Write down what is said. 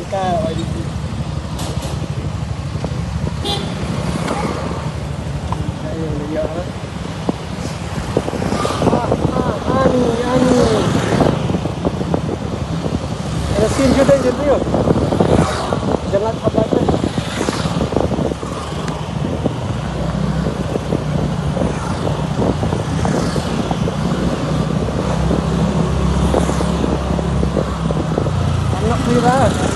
ka YDG. Ayo lihat apa? Ani. Ada scene juga jadi yo. Jangan sabar. Anak viral.